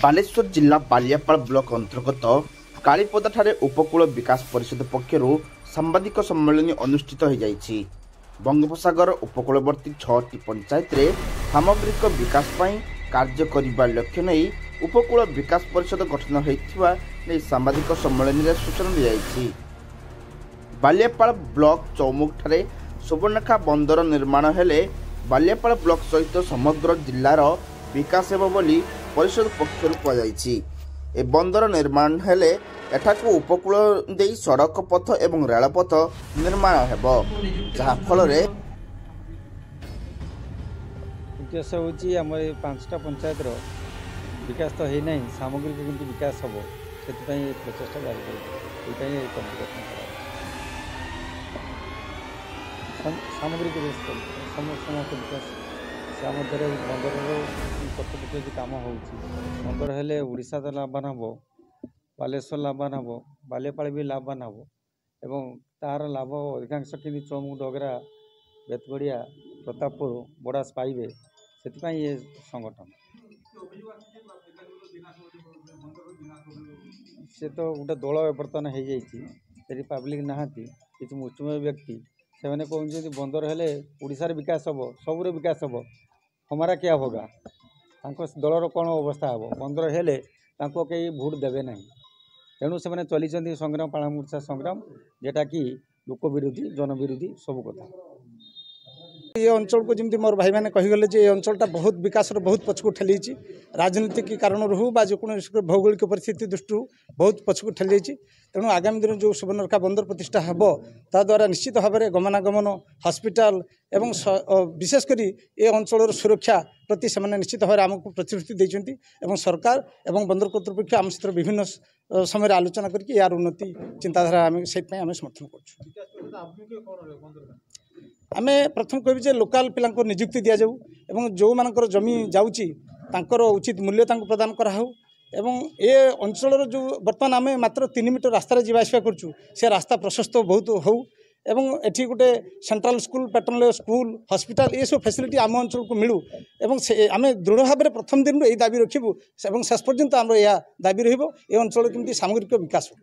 बालेश्वर जिला बालियापाल ब्लॉक अंतर्गत कालीपदा ठारे उपकूल विकास परिषद पक्षर सांबादिक सम्मेलन अनुष्ठित हो जाइछि। बंगोपसागर उपकूलवर्ती 6टी पंचायत रे सामग्रिक विकास पई कार्य करिबा लक्ष्य नै उपकूल विकास परिषद गठन होइथिबा नै सांबादिक सम्मेलन रे सूचना दी जाइछि। बालियापाल ब्लॉक चौमुख ठारे सुवर्णखा बंदर निर्माण हेले बालियापाल ब्लॉक सहित समग्र जिल्लार विकास हेब बोली परिषद पक्षर कहुछि। ए बंदर निर्माण हेले एठाकु उपकूल देई सड़क पथ एवं रेलपथ निर्माण हेब, जहा फल रे उद्देश्य होची हमर 5टा पंचायत रो विकास तो हे नहीं, सामग्रिक किंतु विकास हबो, सेति पई प्रचेष्टा जारी करू। एटाई एक कम्युनिकेशन करा सामग्रिक समस्त विकास से मध्य बंदर प्रत्यक्ष काम हो बंदर हेले ओडिशा तो लाभवान हम, बालेश्वर लाभवान हम, बालियापाल भी लाभवान हम एवं तार लाभ अधिकांश कि चौमुख डगरा बेतगड़िया प्रतापपुर बड़ास पाइबे से ये संगठन से तो गोटे दल बर्तमान हो जाइए पब्लिक नहांती किसी मुष्टिमेय व्यक्ति से मैंने कहते बंदर हेले ओडिशार विकास हम, सबुर विकास हम, हमारा क्या होगा, दलर कौन अवस्था हम, बंदर हेले कहीं भोट देवे ना। तेणु से चली संग्राम प्राणमूर्छा संग्राम जेटा कि लोक विरोधी जन विरोधी सब कथा। ये अंचल को जमी मोर भाई मैंने कहीगले ये अंचलटा बहुत विकास बहुत पछकू ठेली राजनीतिक कारण रू बा जो भौगोलिक परिस्थिति दृष्टि बहुत पछकू ठेली। तेणु आगामी दिन जो सुवर्णरेखा बंदर प्रतिष्ठा हम ताद्वारा निश्चित भाव में गमनागमन हॉस्पिटल एवं विशेषकर ये अंचल सुरक्षा प्रति से निश्चित भाव में आमको प्रतिश्रुति देते एवं सरकार एवं बंदर कर्तृपक्ष आम सहित विभिन्न समय आलोचना करके यार उन्नति चिंताधारा आम से समर्थन कर। आमे प्रथम कह लोकाल पिला निजुक्ति दि जाऊ एवं जो मानकर जमी जाऊँगी तांकर उचित मूल्य प्रदान कराऊ एवं ए अंचल जो बर्तमान आमे मात्र 3 मीटर रास्तार जावासवा करूँ से रास्ता प्रशस्त बहुत हो एवं एठी गोटे central school pattern school hospital ये सब फैसिलिटी आम अंचल को मिलू एवं आमे दृढ़ भाव में प्रथम दिन यही दाबी रखू एवं शेष पर्यंत आम यह दाबी रही अंचल केमती सामग्रिक विकास हो।